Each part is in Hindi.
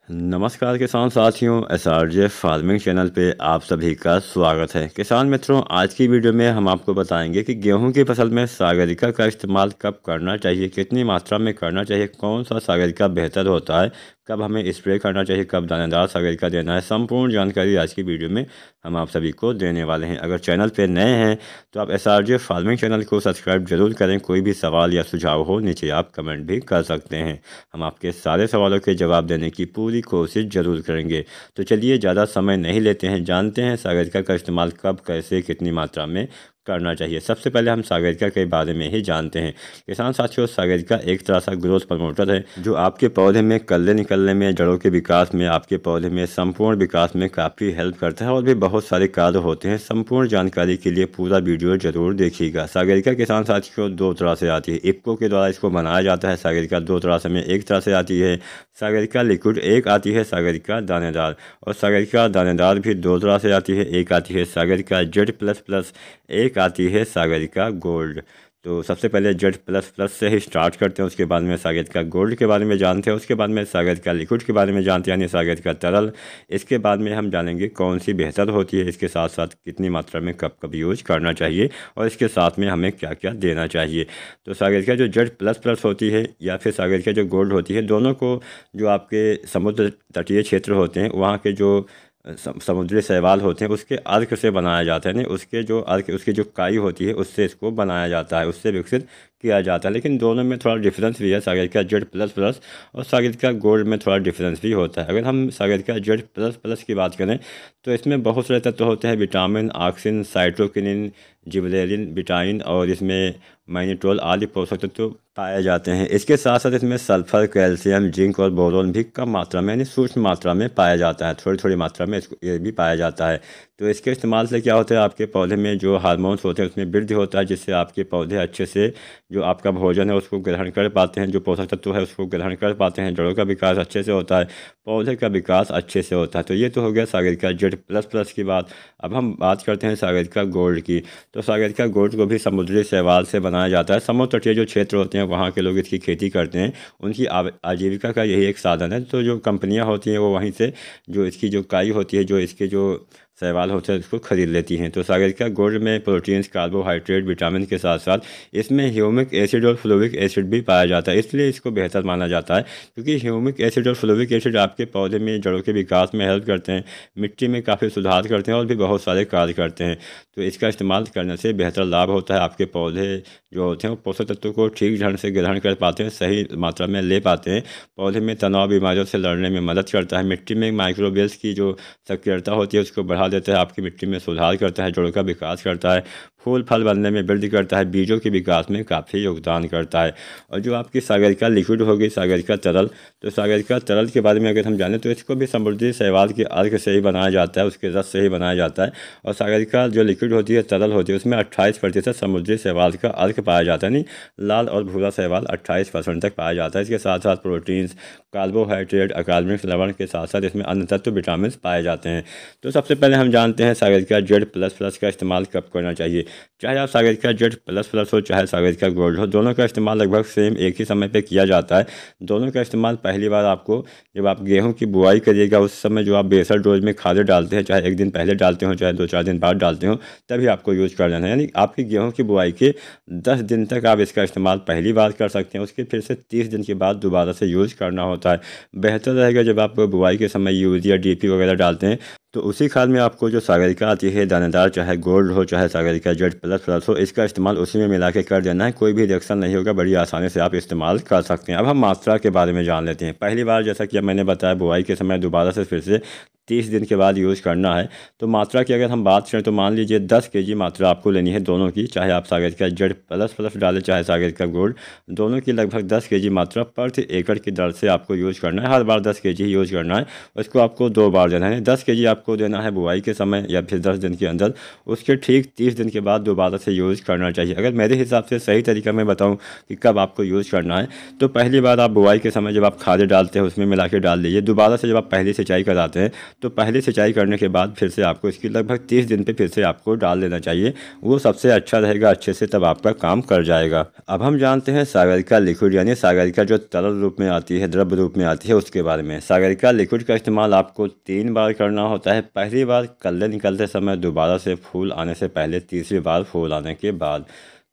नमस्कार किसान साथियों, एसआरजे फार्मिंग चैनल पे आप सभी का स्वागत है। किसान मित्रों, आज की वीडियो में हम आपको बताएंगे कि गेहूं की फसल में सागरिका का इस्तेमाल कब करना चाहिए, कितनी मात्रा में करना चाहिए, कौन सा सागरिका बेहतर होता है, कब हमें स्प्रे करना चाहिए, कब दानेदार सागरिका देना है। संपूर्ण जानकारी आज की वीडियो में हम आप सभी को देने वाले हैं। अगर चैनल पर नए हैं तो आप एसआरजे फार्मिंग चैनल को सब्सक्राइब जरूर करें। कोई भी सवाल या सुझाव हो नीचे आप कमेंट भी कर सकते हैं। हम आपके सारे सवालों के जवाब देने की पूरी कोशिश जरूर करेंगे। तो चलिए ज़्यादा समय नहीं लेते हैं, जानते हैं सागरिका का इस्तेमाल कब, कैसे, कितनी मात्रा में करना चाहिए। सबसे पहले हम सागरिका के बारे में ही जानते हैं। किसान साथियों, सागरिका एक तरह का ग्रोथ प्रमोटर है जो आपके पौधे में कल्ले निकलने में, जड़ों के विकास में, आपके पौधे में संपूर्ण विकास में काफ़ी हेल्प करता है और भी बहुत सारे कार्य होते हैं। संपूर्ण जानकारी के लिए पूरा वीडियो जरूर देखिएगा। सागरिका किसान साथियों दो तरह से आती है। इफ्को के द्वारा इसको बनाया जाता है। सागरिका दो तरह से, में एक तरह से आती है सागरिका लिक्विड, एक आती है सागरिका दानेदार। और सागरिका दानेदार भी दो तरह से आती है, एक आती है सागरिका Z++, एक आती है सागरिका गोल्ड। तो सबसे पहले Z++ से ही स्टार्ट करते हैं, उसके बाद में सागरिका गोल्ड के बारे में जानते हैं, उसके बाद में सागरिका लिक्विड के बारे में जानते हैं, यानी सागरिका तरल। इसके बाद में हम जानेंगे कौन सी बेहतर होती है, इसके साथ साथ कितनी मात्रा में कब कब यूज करना चाहिए और इसके साथ में हमें क्या क्या देना चाहिए। तो सागरिका जो Z++ होती है या फिर सागरिका जो गोल्ड होती है, दोनों को जो आपके समुद्र तटीय क्षेत्र होते हैं वहाँ के जो समुद्री शैवाल होते हैं उसके अर्क से बनाया जाता है। नहीं, उसके जो अर्क, उसकी जो काई होती है उससे इसको बनाया जाता है, उससे विकसित किया जाता है। लेकिन दोनों में थोड़ा डिफरेंस भी है। सागरिका Z++ और सागरिका गोल्ड में थोड़ा डिफरेंस भी होता है। अगर हम सागरिका Z++ की बात करें तो इसमें बहुत सारे तत्व होते हैं, vitamin, auxin, cytokinin, gibberellin, vitamin और इसमें मैग्नीट्रोल आदि पोषक तत्व पाए जाते हैं। इसके साथ साथ इसमें सल्फर, कैल्शियम, जिंक और बोरोन भी कम मात्रा में, यानी सूक्ष्म मात्रा में पाया जाता है। थोड़ी थोड़ी मात्रा में इसको ये भी पाया जाता है। तो इसके इस्तेमाल से क्या होता है, आपके पौधे में जो हार्मोन्स होते हैं उसमें वृद्धि होता है, जिससे आपके पौधे अच्छे से जो आपका भोजन है उसको ग्रहण कर पाते हैं, जो पोषक तत्व है उसको ग्रहण कर पाते हैं, जड़ों का विकास अच्छे से होता है, पौधे का विकास अच्छे से होता है। तो ये तो हो गया सागरिका Z++ की बात। अब हम बात करते हैं सागरिका गोल्ड की। तो सागरिका गोल्ड को भी समुद्री शैवाल से बनाया जाता है। समुद्र तटीय जो क्षेत्र होते हैं वहाँ के लोग इसकी खेती करते हैं, उनकी आजीविका का यही एक साधन है। तो जो कंपनियाँ होती हैं वो वहीं से जो इसकी जो काई होती है, जो इसके जो शैवाल होते हैं उसको खरीद लेती हैं। तो सागरिका गोल्ड में प्रोटीन्स, कार्बोहाइड्रेट, विटामिन के साथ साथ इसमें ह्यूमिक एसिड और फ्लोविक एसिड भी पाया जाता है, इसलिए इसको बेहतर माना जाता है। क्योंकि ह्यूमिक एसिड और फ्लोविक एसिड आपके पौधे में जड़ों के विकास में हेल्प करते हैं, मिट्टी में काफ़ी सुधार करते हैं और भी बहुत सारे कार्य करते हैं। तो इसका इस्तेमाल करने से बेहतर लाभ होता है। आपके पौधे जो होते हैं वो पोषक तत्वों को ठीक ढंग से ग्रहण कर पाते हैं, सही मात्रा में ले पाते हैं। पौधे में तनाव, बीमारियों से लड़ने में मदद करता है। मिट्टी में माइक्रोबियल्स की जो सक्रियता होती है उसको बढ़ा देता है, आपकी मिट्टी में सुधार करता है, जड़ों का विकास करता है, फूल फल बनने में वृद्धि करता है, बीजों के विकास में काफ़ी योगदान करता है। और जो आपकी सागरिका लिक्विड होगी, सागरिका तरल, तो सागरिका तरल के बारे में अगर हम जानें तो इसको भी समुद्री शैवाल के अर्क से ही बनाया जाता है, उसके रस से ही बनाया जाता है। और सागरिका जो लिक्विड होती है, तरल होती है, उसमें 28% समुद्री शैवाल का अर्क पाया जाता है, नहीं लाल और भूरा शैवाल 28% तक पाया जाता है। इसके साथ साथ प्रोटीन्स, कार्बोहाइड्रेट, अकार्बनिक लवण के साथ साथ इसमें अन्य तत्व, विटामिन पाए जाते हैं। तो सबसे पहले हम जानते हैं सागरिका Z++ का इस्तेमाल कब करना चाहिए। चाहे आप सागरिका Z++ हो चाहे सागरिका गोल्ड हो, दोनों का इस्तेमाल लगभग सेम एक ही समय पे किया जाता है। दोनों का इस्तेमाल पहली बार आपको जब आप गेहूं की बुआई करिएगा उस समय जो आप बेसल डोज में खादें डालते हैं, चाहे एक दिन पहले डालते हो चाहे 2-4 दिन बाद डालते हो, तभी आपको यूज़ कर लेना है। यानी आपकी गेहूँ की बुआई के 10 दिन तक आप इसका इस्तेमाल पहली बार कर सकते हैं, उसके फिर से 30 दिन के बाद दोबारा से यूज़ करना होता है। बेहतर रहेगा जब आप बुआई के समय यूरिया, DAP वगैरह डालते हैं तो उसी खाद में आपको जो सागरिका आती है दानेदार, चाहे गोल्ड हो चाहे सागरिका Z++ हो, इसका इस्तेमाल उसी में मिला के कर देना है। कोई भी रिएक्शन नहीं होगा, बड़ी आसानी से आप इस्तेमाल कर सकते हैं। अब हम मात्रा के बारे में जान लेते हैं। पहली बार जैसा कि मैंने बताया बुआई के समय दोबारा से फिर से 30 दिन के बाद यूज़ करना है। तो मात्रा की अगर हम बात करें तो मान लीजिए 10 kg मात्रा आपको लेनी है दोनों की, चाहे आप सागरिका Z++ डालें चाहे सागरिका गोल्ड, दोनों की लगभग 10 kg मात्रा प्रति एकड़ की दर से आपको यूज़ करना है। हर बार 10 kg ही यूज़ करना है, उसको आपको 2 बार देना है। 10 kg आपको देना है बुआई के समय या फिर 10 दिन के अंदर, उसके ठीक 30 दिन के बाद दोबारा से यूज़ करना चाहिए। अगर मेरे हिसाब से सही तरीका मैं बताऊँ कि कब आपको यूज़ करना है, तो पहली बार आप बुआई के समय जब आप खादें डालते हैं उसमें मिला के डाल दीजिए। दोबारा से जब आप पहली सिंचाई कराते हैं तो पहले सिंचाई करने के बाद फिर से आपको इसकी लगभग 30 दिन पे फिर से आपको डाल देना चाहिए। वो सबसे अच्छा रहेगा अच्छे से, तब आपका काम कर जाएगा। अब हम जानते हैं सागरिका लिक्विड यानी सागरिका जो तरल रूप में आती है, द्रव रूप में आती है, उसके बारे में। सागरिका लिक्विड का इस्तेमाल आपको 3 बार करना होता है। पहली बार कल्ले निकलते समय, दोबारा से फूल आने से पहले, तीसरी बार फूल आने के बाद।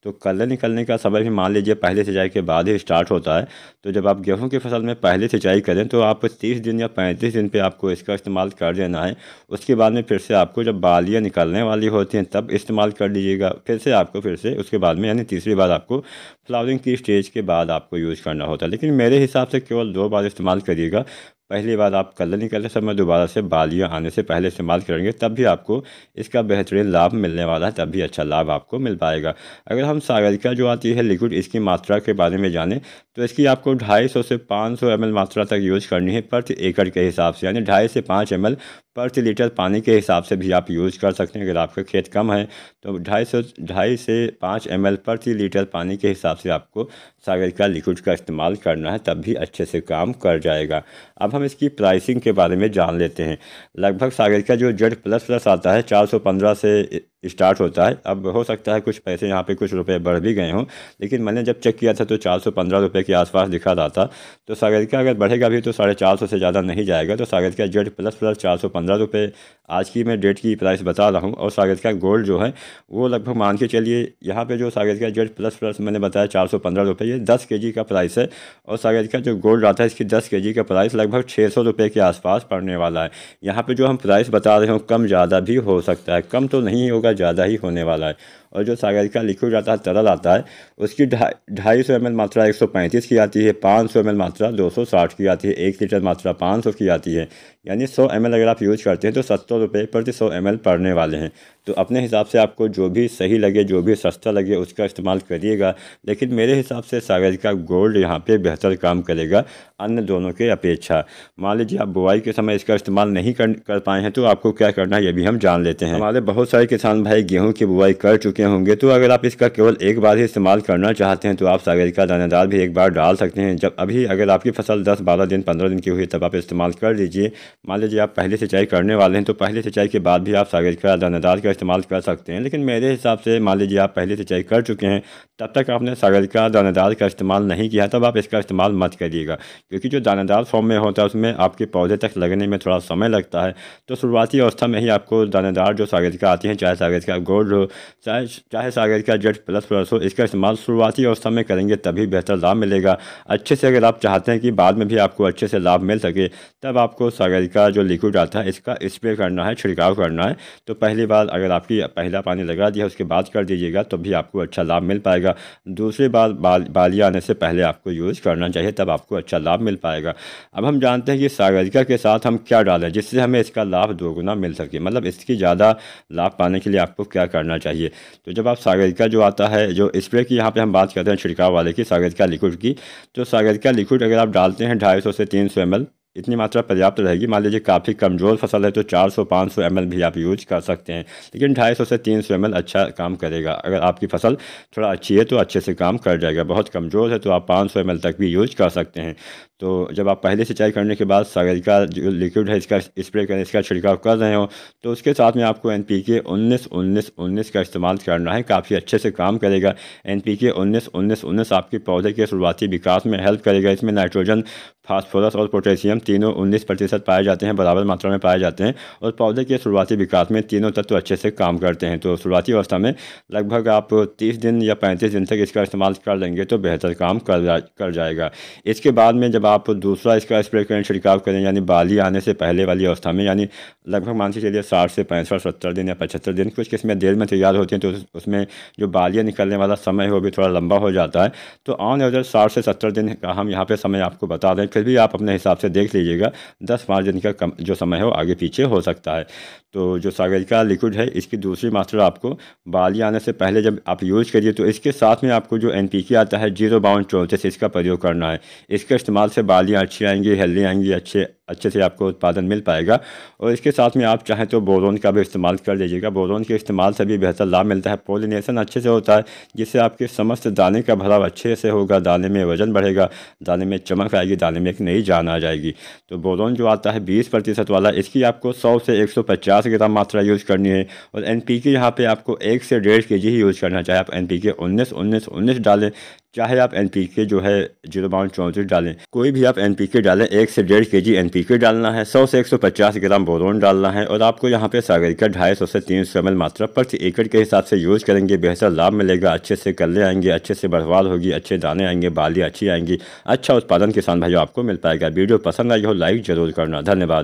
तो कल्ले निकलने का समय भी मान लीजिए पहले सिंचाई के बाद ही स्टार्ट होता है। तो जब आप गेहूं की फसल में पहले सिंचाई करें तो आप 30 दिन या 35 दिन पे आपको इसका इस्तेमाल कर देना है। उसके बाद में फिर से आपको जब बालियाँ निकलने वाली होती हैं तब इस्तेमाल कर लीजिएगा। फिर से आपको फिर से उसके बाद में यानी तीसरी बार आपको फ्लावरिंग की स्टेज के बाद आपको यूज़ करना होता है। लेकिन मेरे हिसाब से केवल 2 बार इस्तेमाल करिएगा। पहली बार आप कलर निकलते समय, दोबारा से बालियाँ आने से पहले इस्तेमाल करेंगे तब भी आपको इसका बेहतरीन लाभ मिलने वाला है, तब भी अच्छा लाभ आपको मिल पाएगा। अगर हम सागरिका जो आती है लिक्विड, इसकी मात्रा के बारे में जानें तो इसकी आपको 250 से 500 ml मात्रा तक यूज़ करनी है प्रति एकड़ के हिसाब से, यानी 2.5 से 5 ml प्रति लीटर पानी के हिसाब से भी आप यूज़ कर सकते हैं। अगर आपका खेत कम है तो 2.5 से 5 ml प्रति लीटर पानी के हिसाब से आपको सागरिका लिक्विड का इस्तेमाल करना है, तब भी अच्छे से काम कर जाएगा। अब हम इसकी प्राइसिंग के बारे में जान लेते हैं। लगभग सागरिका जो Z++ आता है 415 से स्टार्ट होता है। अब हो सकता है कुछ पैसे यहाँ पे कुछ रुपए बढ़ भी गए हों, लेकिन मैंने जब चेक किया था तो 415 रुपये के आसपास दिखा रहा था। तो सागरिका अगर बढ़ेगा भी तो 450 से ज़्यादा नहीं जाएगा। तो सागरिका Z++ 415 रुपये आज की मैं डेट की प्राइस बता रहा हूँ। और सागरिका गोल्ड जो है वो लगभग मान के चलिए यहाँ पे जो सागरिका Z++ मैंने बताया 415 रुपये, ये 10 kg का प्राइस है। और सागरिका जो गोल्ड आता है इसकी 10 kg का प्राइस लगभग 600 रुपये के आसपास पड़ने वाला है। यहाँ पे जो हम प्राइस बता रहे हो कम ज़्यादा भी हो सकता है, कम तो नहीं होगा, ज़्यादा ही होने वाला है। और जो सागरिका लिक्विड आता है, तरल आता है, उसकी 250 ml मात्रा 135 की आती है, 500 ml मात्रा 260 की आती है, 1 लीटर मात्रा 500 की आती है। यानी 100 ml अगर आप यूज़ करते हैं तो 70 रुपये प्रति 100 ml पड़ने वाले हैं। तो अपने हिसाब से आपको जो भी सही लगे, जो भी सस्ता लगे उसका इस्तेमाल करिएगा। लेकिन मेरे हिसाब से सागरिका गोल्ड यहाँ पे बेहतर काम करेगा अन्य दोनों के अपेक्षा। मान लीजिए आप बुआई के समय इसका इस्तेमाल नहीं कर पाए हैं तो आपको क्या करना है ये भी हम जान लेते हैं। हमारे बहुत सारे किसान भाई गेहूं की बुआई कर चुके होंगे, तो अगर आप इसका केवल एक बार ही इस्तेमाल करना चाहते हैं तो आप सागरिका दानेदार भी एक बार डाल सकते हैं। जब अभी अगर आपकी फसल 10-12 दिन 15 दिन की हुई तब आप इस्तेमाल कर लीजिए। मान लीजिए आप पहले सिंचाई करने वाले हैं तो पहले सिंचाई के बाद भी आप सागरिका दानेदार का इस्तेमाल कर सकते हैं। लेकिन मेरे हिसाब से मान लीजिए आप पहले सिंचाई कर चुके हैं, तब तक आपने सागरिका दानेदार का इस्तेमाल नहीं किया, तब आप इसका इस्तेमाल मत करिएगा। क्योंकि जो दानेदार फॉर्म में होता है उसमें आपके पौधे तक लगने में थोड़ा समय लगता है। तो शुरुआती अवस्था में ही आपको दानेदार जो सागरिका आती है, चाहे सागरिका गोल्ड हो चाहे सागरिका Z++ हो, इसका इस्तेमाल शुरुआती अवस्था में करेंगे तभी बेहतर लाभ मिलेगा। अच्छे से अगर आप चाहते हैं कि बाद में भी आपको अच्छे से लाभ मिल सके, तब आपको सागरिका जो लिक्विड आता है इसका स्प्रे करना है, छिड़काव करना है। तो पहली बार अगर आपकी पहला पानी लगा दिया उसके बाद कर दीजिएगा तो भी आपको अच्छा लाभ मिल पाएगा। दूसरी बार बालियाँ आने से पहले आपको यूज़ करना चाहिए, तब आपको अच्छा लाभ मिल पाएगा। अब हम जानते हैं कि सागरिका के साथ हम क्या डालें जिससे हमें इसका लाभ दोगुना मिल सके, मतलब इसकी ज़्यादा लाभ पाने के लिए आपको क्या करना चाहिए। तो जब आप सागरिका जो आता है, जो स्प्रे की यहाँ पे हम बात करते हैं छिड़काव वाले की, सागरिका लिक्विड की, तो सागरिका लिक्विड अगर आप डालते हैं 250 से 300 ml, इतनी मात्रा पर्याप्त रहेगी। मान लीजिए काफ़ी कमज़ोर फसल है तो 400-500 ml भी आप यूज कर सकते हैं, लेकिन 250 से 300 ml अच्छा काम करेगा। अगर आपकी फसल थोड़ा अच्छी है तो अच्छे से काम कर जाएगा, बहुत कमज़ोर है तो आप 500 ml तक भी यूज कर सकते हैं। तो जब आप पहले सिंचाई करने के बाद सागरिका जो लिक्विड है इसका स्प्रे करें, इसका छिड़काव कर रहे हो, तो उसके साथ में आपको NPK 19-19-19 का इस्तेमाल करना है, काफ़ी अच्छे से काम करेगा। NPK 19-19-19 आपके पौधे के शुरुआती विकास में हेल्प करेगा। इसमें नाइट्रोजन, फास्फोरस और पोटेशियम तीनों 19% पाए जाते हैं, बराबर मात्रा में पाए जाते हैं। और पौधे के शुरुआती विकास में तीनों तत्व अच्छे से काम करते हैं। तो शुरुआती अवस्था में लगभग आप 30 दिन या 35 दिन तक इसका इस्तेमाल कर लेंगे तो बेहतर काम कर जाएगा। इसके बाद में जब आप दूसरा इसका स्प्रे करें, छिड़काव करें, यानी बाली आने से पहले वाली अवस्था में, यानी लगभग मान के चलिए 60 से 65, 70 दिन या 75 दिन, कुछ किस्में देर में तैयार होती हैं तो उसमें जो बालियाँ निकलने वाला समय है वो भी थोड़ा लंबा हो जाता है। तो ऑन एवरेज 60 से 70 दिन का हम यहाँ पे समय आपको बता रहे हैं, फिर भी आप अपने हिसाब से देख लीजिएगा, 10-5 दिन का जो समय है वो आगे पीछे हो सकता है। तो जो सागरिका लिक्विड है इसकी दूसरी मात्रा आपको बाली आने से पहले जब आप यूज़ करिए तो इसके साथ में आपको जो NPK आता है 0 बाउंड 34 इसका प्रयोग करना है। इसके इस्तेमाल से बालियाँ अच्छी आएंगी, हेल्दी आएंगी, अच्छे अच्छे से आपको उत्पादन मिल पाएगा। और इसके साथ में आप चाहें तो बोरोन का भी इस्तेमाल कर लीजिएगा। बोरोन के इस्तेमाल से भी बेहतर लाभ मिलता है। पॉलिनेशन अच्छे से होता है, जिससे आपके समस्त दाने का भराव अच्छे से होगा, दाने में वजन बढ़ेगा, दाने में चमक आएगी, दाने में एक नई जान आ जाएगी। तो बोरोन जो आता है 20% वाला, इसकी आपको 100 से 150 ग्राम मात्रा यूज़ करनी है। और NPK यहाँ पे आपको 1 से 1.5 kg ही यूज़ करना, चाहे आप NPK 19-19-19 डालें, चाहे आप NPK जो है 0.34 डालें, कोई भी आप NPK डालें 1 से 1.5 kg NPK डालना है, 100 से 150 ग्राम बोरोन डालना है। और आपको यहाँ पे सागरिका 250 से 300 ml मात्रा प्रति एकड़ के हिसाब से यूज़ करेंगे, बेहतर लाभ मिलेगा, अच्छे से कल्ले आएंगे, अच्छे से बढ़वाल होगी, अच्छे दाने आएंगे, बाली अच्छी आएंगी, अच्छा उत्पादन किसान भाइयों आपको मिल पाएगा। वीडियो पसंद आई हो लाइक ज़रूर करना। धन्यवाद।